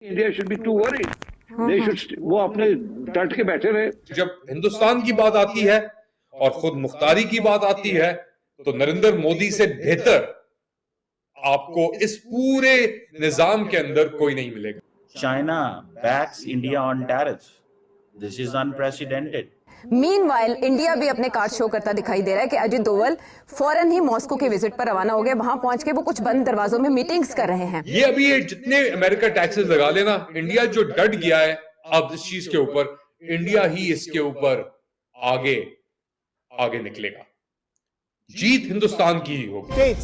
India should be to worried, they should, वो अपने डट के बैठे रहे। जब हिंदुस्तान की बात आती है और खुद मुख्तारी की बात आती है तो नरेंद्र मोदी से बेहतर आपको इस पूरे निजाम के अंदर कोई नहीं मिलेगा। China backs India on tariffs. This is unprecedented. Meanwhile India भी अपने कार्ड शो करता दिखाई दे रहा है कि अजित डोवल फौरन ही मॉस्को के विजिट पर रवाना हो गए। वहां पहुंच के वो कुछ बंद दरवाजों में मीटिंग्स कर रहे हैं। ये अभी ये जितने अमेरिका टैक्सेस लगा लेना, इंडिया जो डट गया है अब इस चीज के ऊपर, इंडिया ही इसके ऊपर आगे आगे निकलेगा। जीत हिंदुस्तान की ही होगी।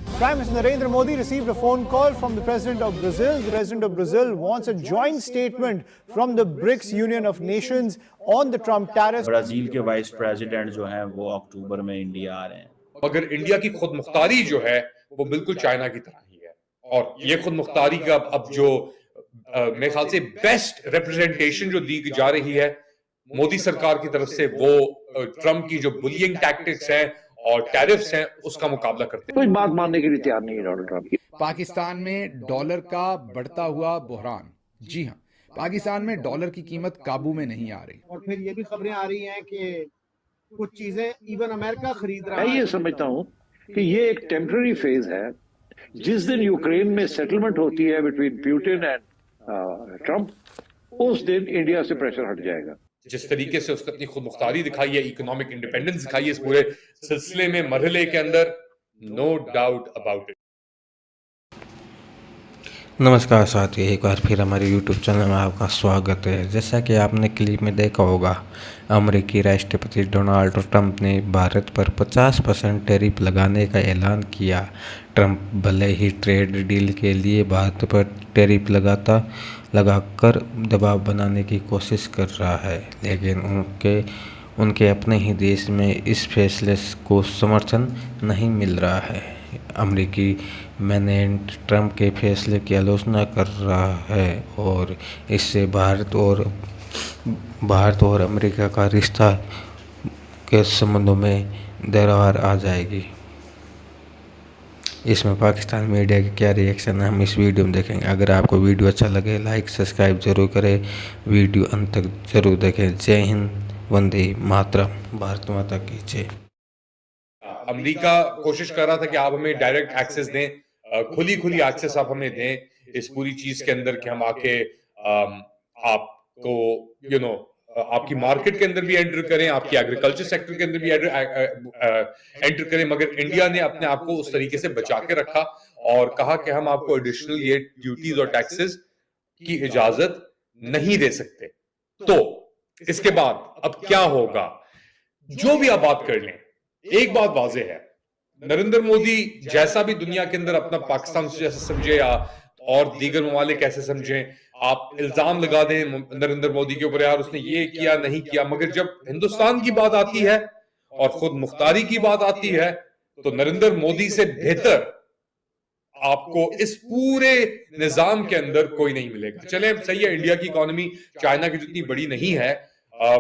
Prime Minister Narendra Modi received a phone call from the President of Brazil. The President of Brazil wants a joint statement from the BRICS Union of Nations on the Trump tariffs. Brazil के vice president जो हैं वो अक्टूबर में India आ रहे हैं। मगर India की खुद मुख्तारी जो है वो बिल्कुल चाइना की तरह ही है, और ये खुद मुख्तारी का अब जो मेरे ख्याल से बेस्ट रिप्रेजेंटेशन जो दी जा रही है मोदी सरकार की तरफ से, वो ट्रम्प की जो बुलिंग टैक्टिक्स हैं और टैरिफ्स हैं उसका मुकाबला करते हैं। कोई बात मानने के लिए तैयार नहीं है डोनाल्ड ट्रम्प की। पाकिस्तान में डॉलर का बढ़ता हुआ बुहरान। जी हां, पाकिस्तान में डॉलर की कीमत काबू में नहीं आ रही। और फिर ये भी खबरें आ रही हैं कि कुछ चीजें इवन अमेरिका खरीद रहा है। मैं ये समझता हूं कि ये एक टेम्पररी फेज है। जिस दिन यूक्रेन में सेटलमेंट होती है बिटवीन पुतिन एंड ट्रम्प, उस दिन इंडिया से प्रेशर हट जाएगा। जिस तरीके से उसने अपनी खुद मुख्तारी दिखाई है, इकोनॉमिक इंडिपेंडेंस दिखाई है इस पूरे सिलसिले में, मरहले के अंदर, नो डाउट अबाउट इट। नमस्कार साथियों, एक बार फिर हमारे YouTube चैनल में आपका स्वागत है। जैसा कि आपने क्लिप में देखा होगा, अमेरिकी राष्ट्रपति डोनाल्ड ट्रंप ने भारत पर 50% टैरिफ लगाने का ऐलान किया। ट्रंप भले ही ट्रेड डील के लिए भारत पर टैरिफ लगाकर दबाव बनाने की कोशिश कर रहा है, लेकिन उनके अपने ही देश में इस फैसले को समर्थन नहीं मिल रहा है। अमेरिकी मैनेट ट्रंप के फैसले की आलोचना कर रहा है और इससे भारत और अमेरिका का रिश्ता के संबंधों में दरार आ जाएगी। इसमें पाकिस्तान मीडिया के क्या रिएक्शन है, हम इस वीडियो में देखेंगे। अगर आपको वीडियो अच्छा लगे लाइक सब्सक्राइब जरूर करें, वीडियो अंत तक जरूर देखें। जय हिंद, वंदे मातरम, भारत माता की जय। अमेरिका कोशिश कर रहा था कि आप हमें डायरेक्ट एक्सेस दें, खुली एक्सेस आप हमें दें इस पूरी चीज के अंदर, कि हम आके आपको आपकी मार्केट के अंदर भी एंटर करें, आपकी एग्रीकल्चर सेक्टर के अंदर भी एंटर करें। मगर इंडिया ने अपने आप को उस तरीके से बचा के रखा और कहा कि हम आपको एडिशनल ये ड्यूटीज और टैक्सेस की इजाजत नहीं दे सकते। तो इसके बाद अब क्या होगा, जो भी आप बात कर लें, एक बात वाज़ेह है, नरेंद्र मोदी जैसा भी दुनिया के अंदर अपना पाकिस्तान जैसा समझे या और दीगर ममालिक कैसे समझें, आप इल्जाम लगा दें नरेंद्र मोदी के ऊपर, यार उसने ये किया नहीं किया, मगर जब हिंदुस्तान की बात आती है और खुद मुख्तारी की बात आती है तो नरेंद्र मोदी से बेहतर आपको इस पूरे निजाम के अंदर कोई नहीं मिलेगा। चले सही है, इंडिया की इकोनॉमी चाइना की जितनी बड़ी नहीं है,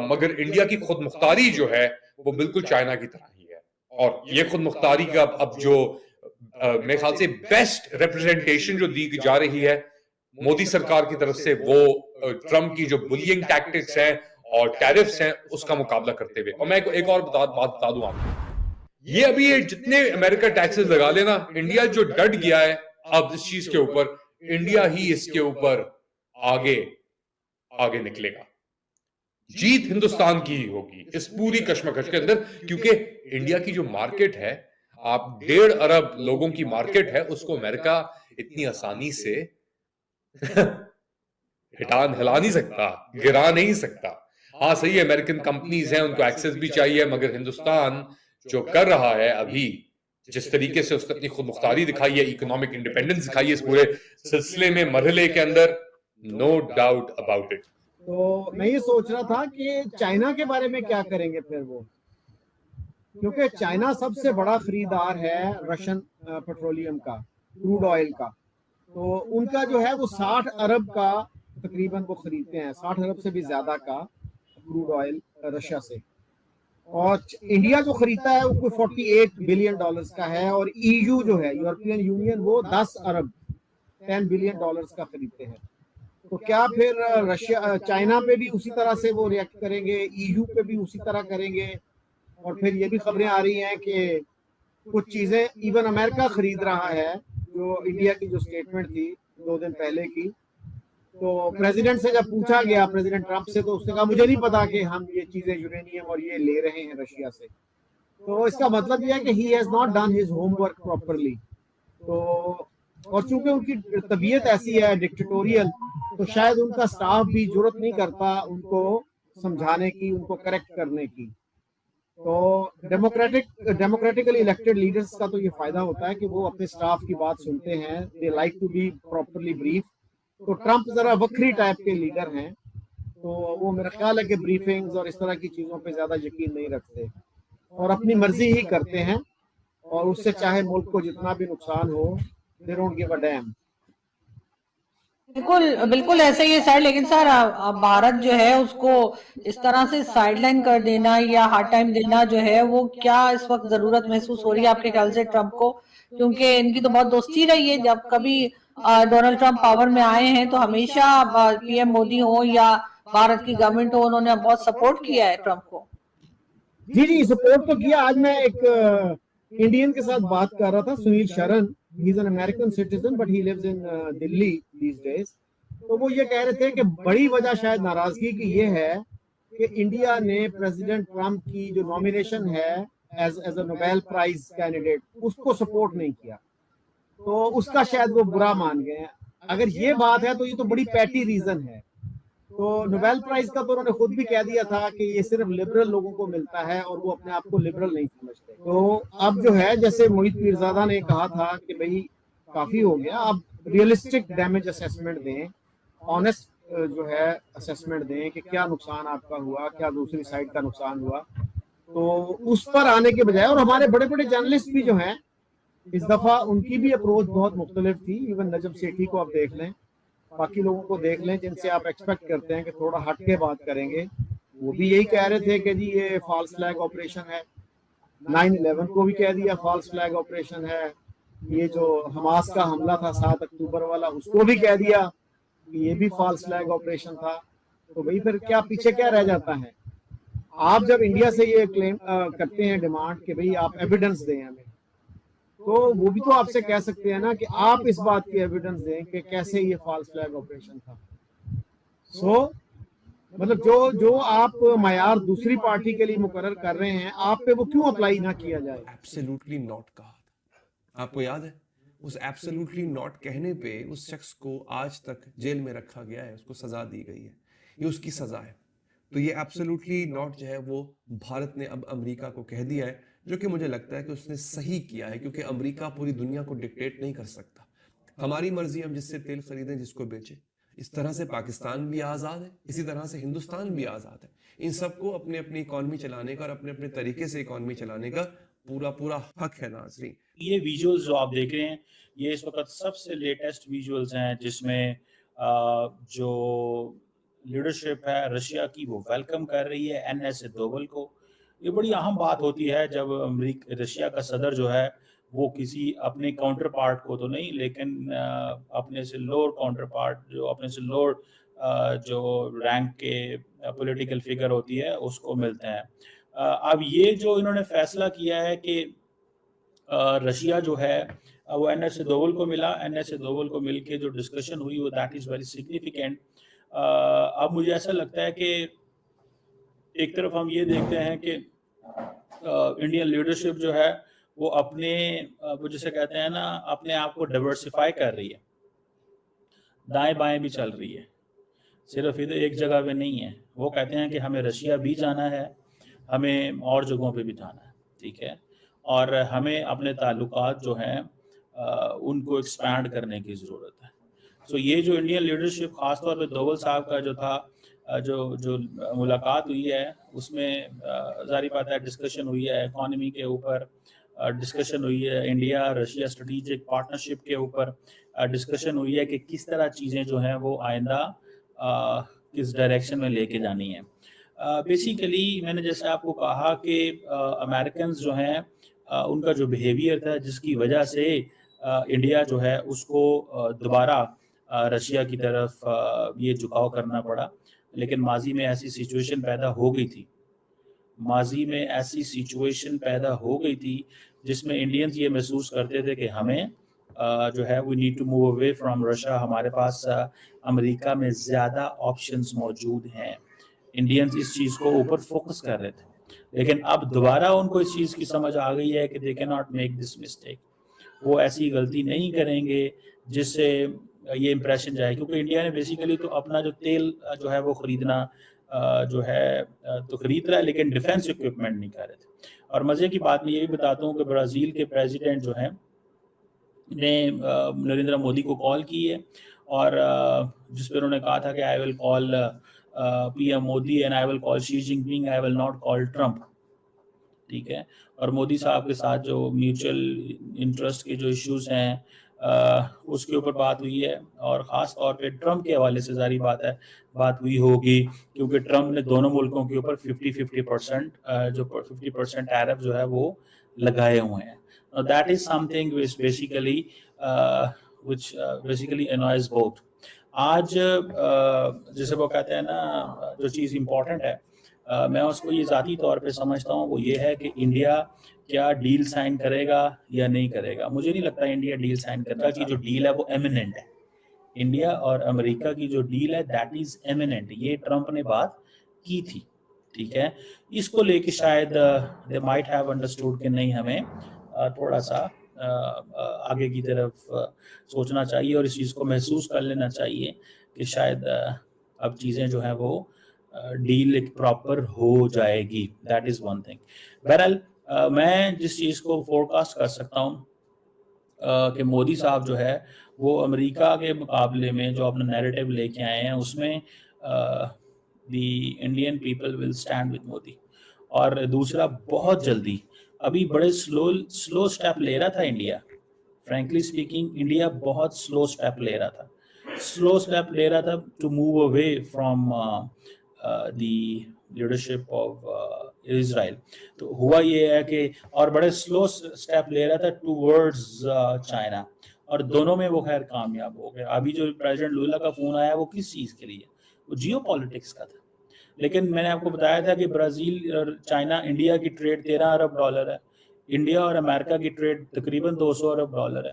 मगर इंडिया की खुद मुख्तारी जो है वो बिल्कुल चाइना की तरह ही है, और ये खुद मुख्तारी का अब जो मेरे ख्याल से बेस्ट रिप्रेजेंटेशन जो दी जा रही है मोदी सरकार की तरफ से, वो ट्रम्प की जो बुलिंग टैक्टिक्स हैं और टैरिफ्स हैं उसका मुकाबला करते हुए। और मैं एक और बात बता दूं आपको, ये अभी ये जितने अमेरिका टैक्सेस लगा लेना, इंडिया जो डट गया है अब इस चीज के ऊपर, इंडिया ही इसके ऊपर आगे आगे निकलेगा। जीत हिंदुस्तान की ही होगी इस पूरी कश्मकश के अंदर, क्योंकि इंडिया की जो मार्केट है, आप 1.5 अरब लोगों की मार्केट है, उसको अमेरिका इतनी आसानी से हिला नहीं सकता, गिरा नहीं सकता। हाँ सही है, अमेरिकन कंपनीज हैं, उनको एक्सेस भी चाहिए, मगर हिंदुस्तान जो कर रहा है अभी, जिस तरीके से उसने अपनी खुद मुख्तारी दिखाई है, इकोनॉमिक इंडिपेंडेंस दिखाई है इस पूरे सिलसिले में, मरहले के अंदर, नो डाउट अबाउट इट। तो मैं ये सोच रहा था कि चाइना के बारे में क्या करेंगे फिर वो, क्योंकि चाइना सबसे बड़ा खरीदार है रशियन पेट्रोलियम का, क्रूड ऑयल का। तो उनका जो है वो 60 अरब का तकरीबन वो खरीदते हैं, 60 अरब से भी ज्यादा का क्रूड ऑयल रशिया से। और इंडिया जो खरीदता है वो कोई 48 बिलियन डॉलर्स का है, और ईयू जो है यूरोपियन यूनियन वो 10 अरब 10 बिलियन डॉलर्स का खरीदते हैं। तो क्या फिर रशिया चाइना पे भी उसी तरह से वो रिएक्ट करेंगे, ईयू पे भी उसी तरह करेंगे? और फिर ये भी खबरें आ रही हैं कि कुछ चीजें इवन अमेरिका खरीद रहा है, जो इंडिया की जो स्टेटमेंट थी 2 दिन पहले की। तो प्रेसिडेंट से जब पूछा गया, प्रेसिडेंट ट्रंप से, तो उसने कहा मुझे नहीं पता कि हम ये चीजें यूरेनियम और ये ले रहे हैं रशिया से। तो इसका मतलब यह है कि he has not done his homework properly. तो और चूंकि उनकी तबीयत ऐसी है डिक्टेटोरियल, तो शायद उनका स्टाफ भी जरूरत नहीं करता उनको समझाने की, उनको करेक्ट करने की। तो डेमोक्रेटिकली इलेक्टेड लीडर्स का तो ये फायदा होता है कि वो अपने स्टाफ की बात सुनते हैं, they like to be properly brief. तो ट्रंप जरा वक्री टाइप के लीडर हैं, तो वो मेरा ख्याल है कि ब्रीफिंग्स और इस तरह की चीजों पे ज्यादा यकीन नहीं रखते और अपनी मर्जी ही करते हैं, और उससे चाहे मुल्क को जितना भी नुकसान हो, they don't give a dam. बिल्कुल बिल्कुल ऐसे ही है सर। लेकिन सर भारत जो है उसको इस तरह से साइडलाइन कर देना या हार्ड टाइम देना जो है, वो क्या इस वक्त जरूरत महसूस हो रही है आपके ख्याल से ट्रंप को? क्योंकि इनकी तो बहुत दोस्ती रही है, जब कभी डोनाल्ड ट्रंप पावर में आए हैं तो हमेशा पीएम मोदी हो या भारत की गवर्नमेंट हो, उन्होंने बहुत सपोर्ट किया है ट्रंप को। जी सपोर्ट तो किया। आज मैं एक इंडियन के साथ बात कर रहा था, Sunil Sharan, he is an American citizen but he lives in Delhi these days. तो वो ये कह रहे थे कि बड़ी वजह शायद नाराजगी की ये है कि इंडिया ने प्रेसिडेंट ट्रंप की जो नॉमिनेशन है as a Nobel prize candidate, उसको सपोर्ट नहीं किया, तो उसका शायद वो बुरा मान गए हैं। अगर ये बात है तो ये तो बड़ी पैटी रीजन है। तो नोबेल प्राइज का तो उन्होंने खुद भी कह दिया था कि ये सिर्फ लिबरल लोगों को मिलता है और वो अपने आप को लिबरल नहीं समझते। तो अब जो है, जैसे मोहित पीरजादा ने कहा था कि भाई काफी हो गया, अब रियलिस्टिक डैमेज असेसमेंट दें, ऑनेस्ट जो है असेसमेंट दें कि क्या नुकसान आपका हुआ, क्या दूसरी साइड का नुकसान हुआ। तो उस पर आने के बजाय, और हमारे बड़े बड़े जर्नलिस्ट भी जो हैं इस दफा, उनकी भी अप्रोच बहुत मुख्तलिफ थी। इवन नजब सेठी को आप देख लें, बाकी लोगों को देख लें जिनसे आप एक्सपेक्ट करते हैं कि थोड़ा हट के बात करेंगे, वो भी यही कह रहे थे कि जी ये फॉल्स फ्लैग ऑपरेशन है। 9/11 को भी कह दिया फॉल्स फ्लैग ऑपरेशन है। ये जो हमास का हमला था 7 अक्टूबर वाला, उसको भी कह दिया कि ये भी फॉल्स फ्लैग ऑपरेशन था। तो भाई फिर क्या पीछे क्या रह जाता है? आप जब इंडिया से ये क्लेम करते हैं, डिमांड कि भाई आप एविडेंस दें हमें, तो वो भी तो आपसे कह सकते हैं ना कि आप इस बात की एविडेंस दें कि कैसे ये फॉल्स फ्लैग ऑपरेशन था। मतलब जो आप मयार दूसरी पार्टी के लिए मुकर्रर कर रहे हैं, आप पे वो क्यों अप्लाई ना किया जाए? एब्सोल्युटली नॉट कहा था। आपको याद है, उस एब्सोल्युटली नॉट कहने पे उस शख्स को आज तक जेल में रखा गया है, उसको सजा दी गई है, ये उसकी सजा है। तो ये एब्सोल्युटली नॉट जो है वो भारत ने अब अमेरिका को कह दिया है, जो कि मुझे लगता है कि उसने सही किया है, क्योंकि अमेरिका पूरी दुनिया को डिक्टेट नहीं कर सकता। हमारी मर्जी, हम जिससे तेल खरीदें, जिसको बेचें। इस तरह से पाकिस्तान भी आज़ाद है, इसी तरह से हिंदुस्तान भी आज़ाद है। इन सबको अपने अपनी इकॉनमी चलाने का और अपने अपने तरीके से इकॉनमी चलाने का पूरा पूरा हक है। नाज़रीन, ये विजुअल्स जो आप देख रहे हैं, ये इस वक्त सबसे लेटेस्ट विजुअल्स हैं, जिसमें जो लीडरशिप है रशिया की, वो वेलकम कर रही है NS दोवल को। ये बड़ी अहम बात होती है जब रशिया का सदर जो है वो किसी अपने काउंटर पार्ट को तो नहीं, लेकिन अपने से लोअर काउंटर पार्ट, जो अपने से लोअर जो रैंक के पॉलिटिकल फिगर होती है, उसको मिलते हैं। अब ये जो इन्होंने फैसला किया है कि रशिया जो है वो NS दोवल को मिला, NS दोवल को मिलके जो डिस्कशन हुई वो दैट इज़ वेरी सिग्निफिकेंट। अब मुझे ऐसा लगता है कि एक तरफ हम ये देखते हैं कि इंडियन लीडरशिप जो है वो अपने वो जैसे कहते हैं ना, अपने आप को डाइवर्सिफाई कर रही है, दाएं बाएं भी चल रही है, सिर्फ इधर एक जगह पे नहीं है। वो कहते हैं कि हमें रशिया भी जाना है, हमें और जगहों पे भी जाना है, ठीक है, और हमें अपने ताल्लुकात जो हैं उनको एक्सपैंड करने की ज़रूरत है। सो ये जो इंडियन लीडरशिप, ख़ासतौर पे दोवल साहब का जो था, जो मुलाकात हुई है, उसमें ज़ाहिर बात है डिस्कशन हुई है इकॉनमी के ऊपर, डिस्कशन हुई है इंडिया रशिया स्ट्रेटेजिक पार्टनरशिप के ऊपर, डिस्कशन हुई है कि किस तरह चीज़ें जो हैं वो आइंदा किस डायरेक्शन में लेके जानी है। बेसिकली मैंने जैसे आपको कहा कि अमेरिकन्स जो हैं उनका जो बिहेवियर था, जिसकी वजह से इंडिया जो है उसको दोबारा रशिया की तरफ ये झुकाव करना पड़ा। लेकिन माजी में ऐसी सिचुएशन पैदा हो गई थी, माजी में ऐसी सिचुएशन पैदा हो गई थी जिसमें इंडियंस ये महसूस करते थे कि हमें जो है we need to move away from Russia, हमारे पास अमेरिका में ज़्यादा ऑप्शंस मौजूद हैं। इंडियंस इस चीज़ को ऊपर फोकस कर रहे थे, लेकिन अब दोबारा उनको इस चीज़ की समझ आ गई है कि they can not make this mistake. वो ऐसी गलती नहीं करेंगे जिससे ये इंप्रेशन जाए, क्योंकि इंडिया ने बेसिकली तो अपना जो तेल जो है वो खरीदना जो है तो खरीद रहा है, लेकिन डिफेंस इक्विपमेंट नहीं कर रहे थे। और मज़े की बात मैं ये भी बताता हूँ कि ब्राज़ील के प्रेसिडेंट जो हैं ने नरेंद्र मोदी को कॉल की है, और जिस पर उन्होंने कहा था कि I will call PM Modi and I will call Xi Jinping, I will not call Trump. ठीक है, और मोदी साहब के साथ जो म्यूचुअल इंटरेस्ट के जो इश्यूज हैं उसके ऊपर बात हुई है, और ख़ास तौर पे ट्रम्प के हवाले से जारी बात है बात हुई होगी, क्योंकि ट्रम्प ने दोनों मुल्कों के ऊपर 50% जो 50% टैरिफ जो है वो लगाए हुए हैं। That is something which basically annoys both। आज जैसे वो कहते हैं ना, जो चीज़ इम्पोर्टेंट है मैं उसको ये ज़ाती तौर पे समझता हूँ, वो ये है कि इंडिया क्या डील साइन करेगा या नहीं करेगा। मुझे नहीं लगता इंडिया डील साइन करेगा, कि जो डील है वो एमिनेंट है। इंडिया और अमेरिका की जो डील है दैट इज एमिनेंट, ये ट्रम्प ने बात की थी। ठीक है, इसको लेके शायद दे माइट हैव अंडरस्टूड कि नहीं, हमें थोड़ा सा आगे की तरफ सोचना चाहिए और इस चीज़ को महसूस कर लेना चाहिए कि शायद अब चीज़ें जो हैं वो डील एक प्रॉपर हो जाएगी। That is one thing. बहरहाल मैं जिस चीज़ को फोरकास्ट कर सकता हूँ कि मोदी साहब जो है वो अमेरिका के मुकाबले में जो अपना नैरेटिव लेके आए हैं उसमें the Indian people will stand with Modi. और दूसरा, बहुत जल्दी, अभी बड़े स्लो स्टेप ले रहा था इंडिया। फ्रैंकली स्पीकिंग, इंडिया बहुत स्लो स्टेप ले रहा था to move away from the leadership of Israel. तो हुआ ये है कि, और बड़े स्लो स्टेप ले रहा था टूवर्ड्स चाइना, और दोनों में वो खैर कामयाब हो गया। अभी जो प्रेसिडेंट लूला का फोन आया वो किस चीज़ के लिए, वो जियो पॉलिटिक्स का था। लेकिन मैंने आपको बताया था कि ब्राज़ील और चाइना, इंडिया की ट्रेड $13 अरब है, इंडिया और अमेरिका की ट्रेड तकरीबन $200 अरब है।